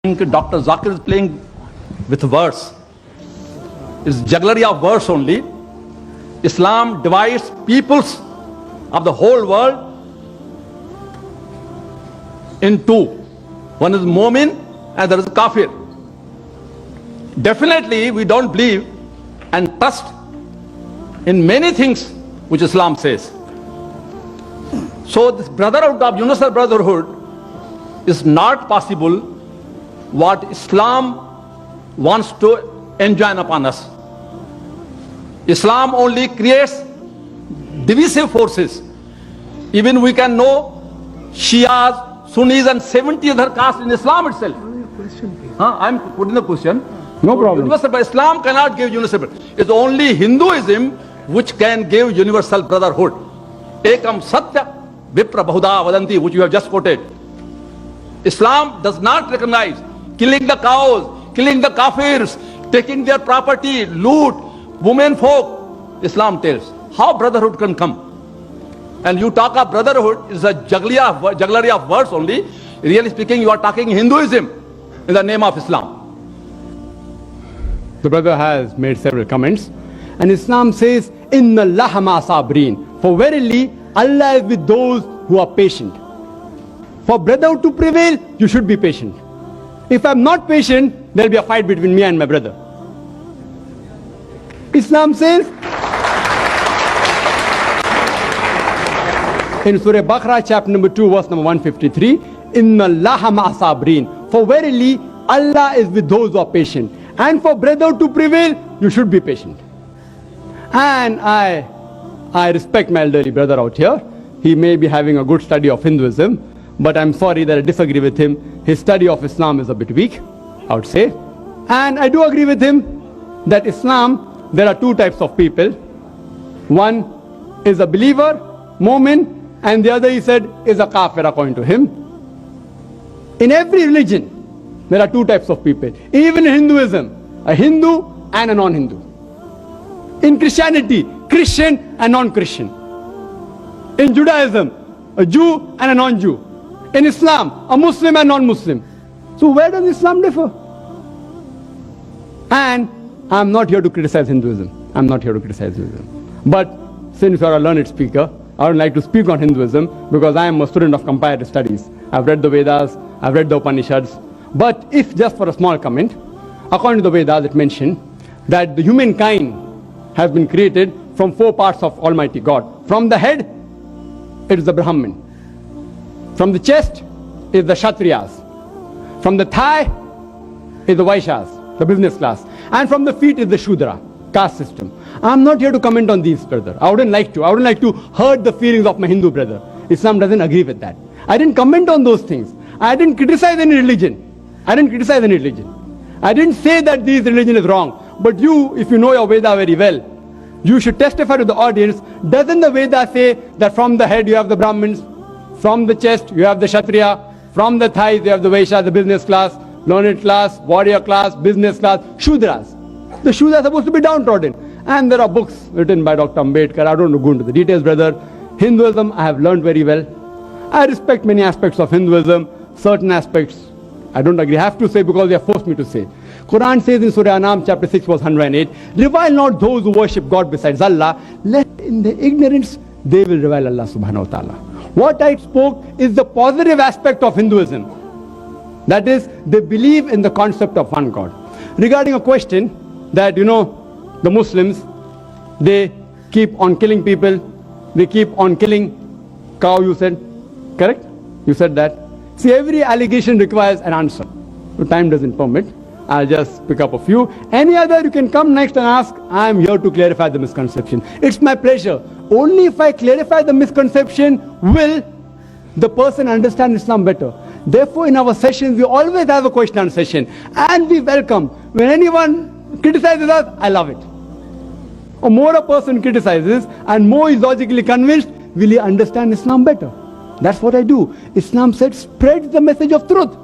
Dr. Zakir is playing with words. It's jugglery of words only. Islam divides peoples of the whole world in two. One is Mu'min and there is Kafir. Definitely we don't believe and trust in many things which Islam says. So this brotherhood of universal brotherhood is not possible what Islam wants to enjoin upon us. Islam only creates divisive forces. Even we can know Shias, Sunnis and 70 other castes in Islam itself. I'm putting the question. No problem. Universal, but Islam cannot give universal. It's only Hinduism which can give universal brotherhood. Ekam Satya Vipra Bahuda Vadanti, which you have just quoted. Islam does not recognize killing the cows, killing the kafirs, taking their property, loot, women folk. Islam tells how brotherhood can come. And you talk of brotherhood is a jugglery of words only. Really speaking, you are talking Hinduism in the name of Islam. The brother has made several comments, and Islam says, Inna Allaha ma sabreen. For verily, Allah is with those who are patient. For brotherhood to prevail, you should be patient. If I'm not patient, there will be a fight between me and my brother. Islam says in Surah Baqarah, chapter number 2, verse number 153, Inna Allaha ma sabreen. For verily, Allah is with those who are patient. And for brotherhood to prevail, you should be patient. And I respect my elderly brother out here. He may be having a good study of Hinduism, but I'm sorry that I disagree with him. His study of Islam is a bit weak, I would say. And I do agree with him that Islam, there are two types of people. One is a believer, Mu'min, and the other, he said, is a kafir according to him. In every religion, there are two types of people. Even in Hinduism, a Hindu and a non-Hindu. In Christianity, Christian and non-Christian. In Judaism, a Jew and a non-Jew. In Islam, a Muslim and non-Muslim. So where does Islam differ? And I'm not here to criticize Hinduism. I'm not here to criticize Hinduism. But since you are a learned speaker, I would like to speak on Hinduism because I am a student of comparative studies. I've read the Vedas, I've read the Upanishads. But if just for a small comment, according to the Vedas, it mentioned that the humankind has been created from four parts of Almighty God. From the head, it is the Brahmin. From the chest is the Kshatriyas. From the thigh is the Vaishyas, the business class. And from the feet is the Shudra, caste system. I'm not here to comment on these, brother. I wouldn't like to. I wouldn't like to hurt the feelings of my Hindu brother. Islam doesn't agree with that. I didn't comment on those things. I didn't criticize any religion. I didn't criticize any religion. I didn't say that this religion is wrong. But you, if you know your Veda very well, you should testify to the audience. Doesn't the Veda say that from the head you have the Brahmins, from the chest you have the Kshatriya, from the thighs you have the Vaishya, the business class, learned class, warrior class, business class, Shudras. The Shudras are supposed to be downtrodden. And there are books written by Dr. Ambedkar. I don't want to go into the details, brother. Hinduism I have learned very well. I respect many aspects of Hinduism. Certain aspects I don't agree. I have to say because they have forced me to say. Quran says in Surah Anam chapter 6 verse 108, revile not those who worship God besides Allah, lest in their ignorance they will revile Allah subhanahu wa ta'ala. What I spoke is the positive aspect of Hinduism. That is, they believe in the concept of one God. Regarding a question that, the Muslims, they keep on killing people, they keep on killing cow, you said, correct? You said that. See, every allegation requires an answer. The time doesn't permit. I'll just pick up a few. Any other, you can come next and ask. I'm here to clarify the misconception. It's my pleasure. Only if I clarify the misconception will the person understand Islam better. Therefore, in our sessions, we always have a question and session. And we welcome. When anyone criticizes us, I love it. Or more a person criticizes and more is logically convinced, will he understand Islam better? That's what I do. Islam said, spread the message of truth.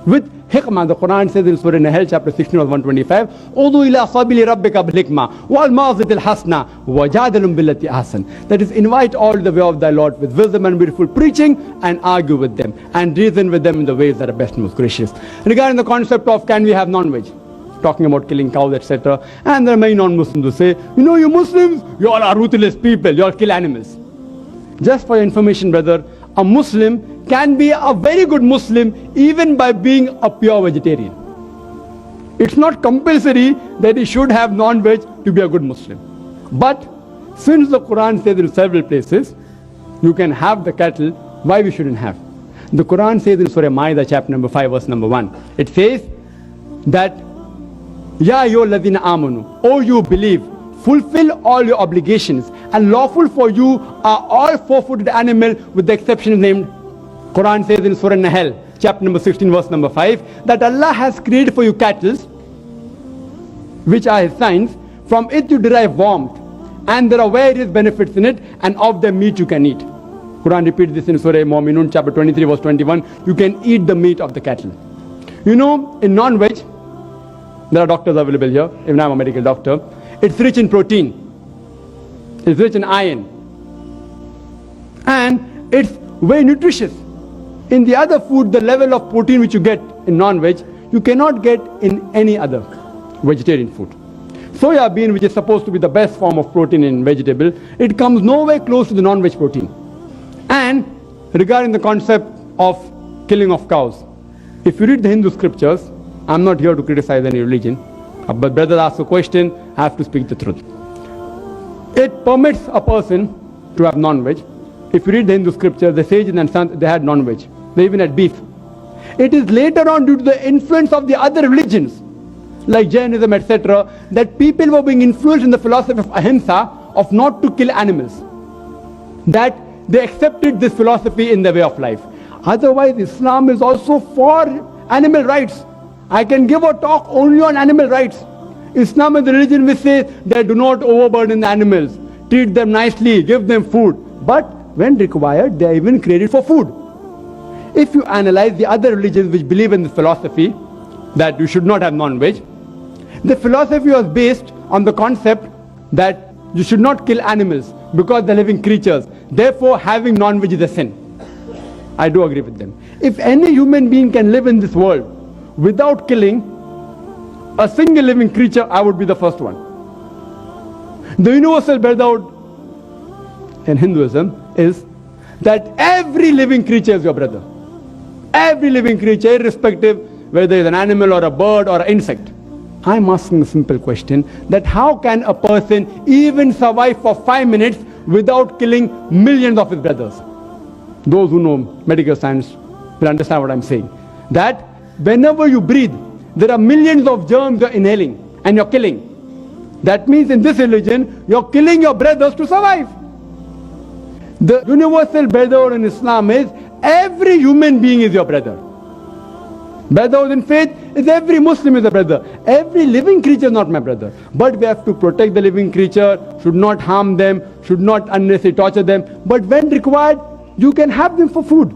with hikmah. The Quran says in Surah Nahl chapter 16 verse 125, "Udu ila sabili rabbika bil hikmah wal maw'izatil hasana wajadilhum billati ahsan." That is, invite all the way of thy Lord with wisdom and beautiful preaching, and argue with them and reason with them in the ways that are best and most gracious. Regarding the concept of can we have non-veg, talking about killing cows, etc. And there are many non-Muslims who say, you Muslims, you all are ruthless people, you all kill animals. Just for your information, brother, a Muslim can be a very good Muslim even by being a pure vegetarian. It's not compulsory that he should have non-veg to be a good Muslim. But since the Quran says in several places, you can have the cattle, why we shouldn't have? The Quran says in Surah Ma'idah chapter number 5 verse number 1, it says that, Ya ayyuhalladhina amanu, O you believe, fulfill all your obligations, and lawful for you are all four-footed animal with the exception named. Quran says in Surah Nahl, chapter number 16, verse number 5, that Allah has created for you cattle, which are His signs. From it you derive warmth, and there are various benefits in it, and of the meat you can eat. Quran repeats this in Surah Mu'minun, chapter 23, verse 21. You can eat the meat of the cattle. In non-veg, there are doctors available here, even I'm a medical doctor. It's rich in protein, it's rich in iron, and it's very nutritious. In the other food, the level of protein which you get in non-veg, you cannot get in any other vegetarian food. Soya bean, which is supposed to be the best form of protein in vegetable, it comes nowhere close to the non-veg protein. And regarding the concept of killing of cows, if you read the Hindu scriptures, I'm not here to criticize any religion, but brother asked a question, I have to speak the truth. It permits a person to have non-veg. If you read the Hindu scripture, the sages and sons, they had non-veg. They even had beef. It is later on, due to the influence of the other religions, like Jainism, etc., that people were being influenced in the philosophy of ahimsa, of not to kill animals, that they accepted this philosophy in their way of life. Otherwise, Islam is also for animal rights. I can give a talk only on animal rights. Islam is the religion which says that do not overburden the animals, treat them nicely, give them food. But when required, they are even created for food. If you analyze the other religions which believe in this philosophy, that you should not have non-veg, the philosophy was based on the concept that you should not kill animals because they're living creatures. Therefore, having non-veg is a sin. I do agree with them. If any human being can live in this world without killing a single living creature, I would be the first one. The universal brotherhood in Hinduism is that every living creature is your brother. Every living creature, irrespective whether it's an animal or a bird or an insect. I'm asking a simple question, that how can a person even survive for 5 minutes without killing millions of his brothers? Those who know medical science will understand what I'm saying. That whenever you breathe, there are millions of germs you're inhaling and you're killing. That means in this religion, you're killing your brothers to survive. The universal brotherhood in Islam is every human being is your brother. Brotherhood in faith is every Muslim is a brother. Every living creature is not my brother. But we have to protect the living creature, should not harm them, should not unnecessarily torture them. But when required, you can have them for food.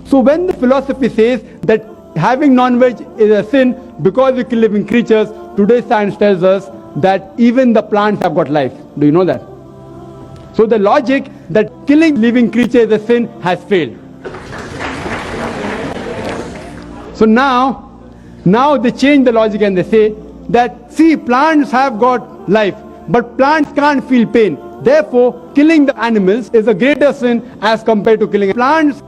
So when the philosophy says that having non-veg is a sin because you kill living creatures, today's science tells us that even the plants have got life. Do you know that? So the logic that killing living creatures is a sin has failed. So now they change the logic and they say that, see, plants have got life, but plants can't feel pain. Therefore, killing the animals is a greater sin as compared to killing plants.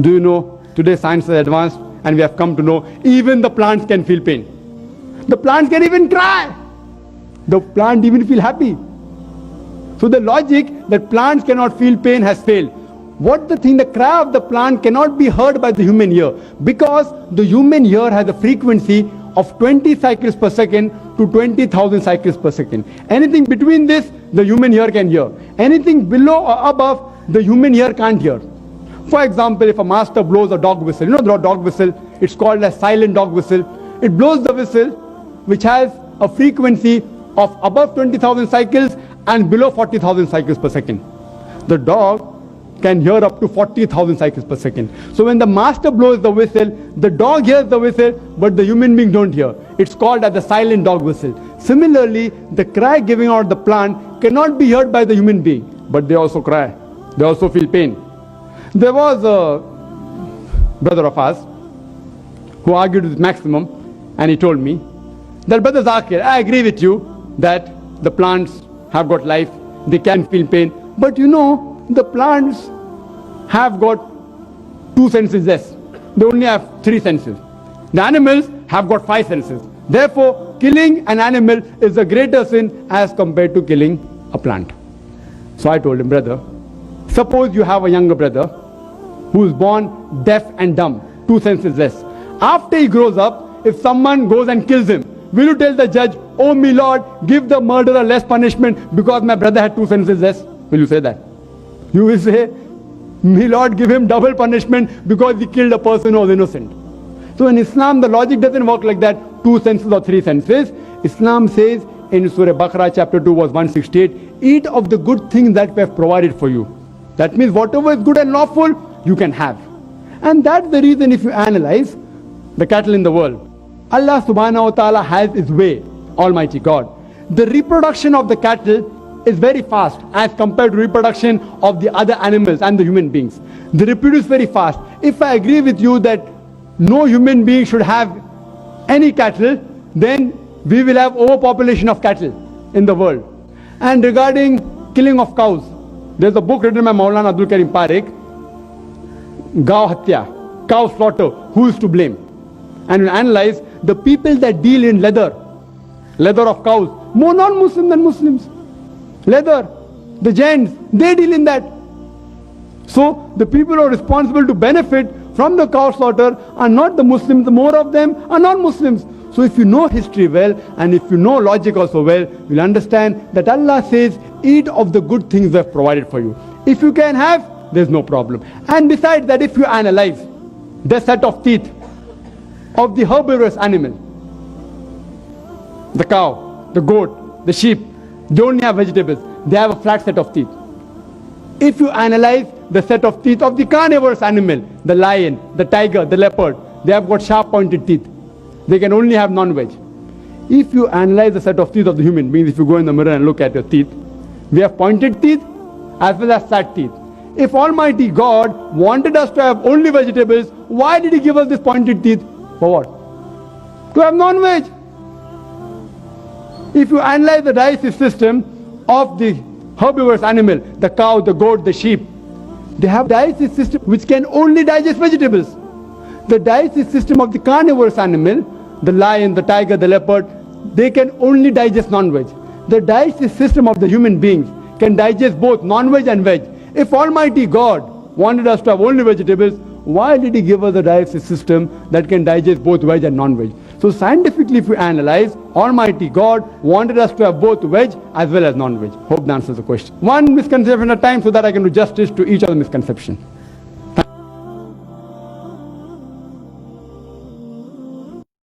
Do you know, today science is advanced and we have come to know even the plants can feel pain. The plants can even cry. The plant even feel happy. So the logic that plants cannot feel pain has failed. The cry of the plant cannot be heard by the human ear, because the human ear has a frequency of 20 cycles per second to 20,000 cycles per second. Anything between this, the human ear can hear. Anything below or above, the human ear can't hear. For example, if a master blows a dog whistle, the dog whistle, it's called a silent dog whistle. It blows the whistle, which has a frequency of above 20,000 cycles and below 40,000 cycles per second. The dog can hear up to 40,000 cycles per second. So when the master blows the whistle, the dog hears the whistle, but the human being don't hear. It's called as the silent dog whistle. Similarly, the cry giving out the plant cannot be heard by the human being, but they also cry. They also feel pain. There was a brother of ours who argued with Maximum, and he told me that, Brother Zakir, I agree with you that the plants have got life, they can feel pain, but you know, the plants have got 2 senses less. They only have 3 senses. The animals have got 5 senses. Therefore, killing an animal is a greater sin as compared to killing a plant. So I told him, brother, suppose you have a younger brother who is born deaf and dumb, 2 senses less. After he grows up, if someone goes and kills him, will you tell the judge, oh my Lord, give the murderer less punishment because my brother had 2 senses less? Will you say that? You will say, may Lord give him double punishment because he killed a person who was innocent. So in Islam, the logic doesn't work like that, 2 senses or 3 senses. Islam says in Surah Baqarah chapter 2 verse 168, eat of the good things that we have provided for you. That means whatever is good and lawful, you can have. And that's the reason if you analyze the cattle in the world, Allah subhanahu wa ta'ala has His way, Almighty God. The reproduction of the cattle is very fast as compared to reproduction of the other animals and the human beings. They reproduce very fast. If I agree with you that no human being should have any cattle, then we will have overpopulation of cattle in the world. And regarding killing of cows, there's a book written by Maulana Abdul Karim Parekh, Gaw Hatya, cow slaughter, who is to blame? And we analyze the people that deal in leather of cows, more non-Muslim than Muslims. Leather, the gents, they deal in that. So the people who are responsible to benefit from the cow slaughter are not the Muslims, the more of them are non-Muslims. So if you know history well and if you know logic also well, you'll understand that Allah says, eat of the good things we have provided for you. If you can have, there's no problem. And besides that, if you analyze the set of teeth of the herbivorous animal, the cow, the goat, the sheep, they only have vegetables. They have a flat set of teeth. If you analyze the set of teeth of the carnivorous animal, the lion, the tiger, the leopard, they have got sharp pointed teeth. They can only have non-veg. If you analyze the set of teeth of the human beings, if you go in the mirror and look at your teeth, we have pointed teeth as well as flat teeth. If Almighty God wanted us to have only vegetables, why did He give us this pointed teeth? For what? To have non-veg. If you analyze the digestive system of the herbivorous animal, the cow, the goat, the sheep, they have digestive system which can only digest vegetables. The digestive system of the carnivorous animal, the lion, the tiger, the leopard, they can only digest non-veg. The digestive system of the human beings can digest both non-veg and veg. If Almighty God wanted us to have only vegetables, why did He give us a digestive system that can digest both veg and non-veg? So scientifically, if we analyze, Almighty God wanted us to have both veg as well as non-veg. Hope that answers the question. One misconception at a time so that I can do justice to each of the misconceptions.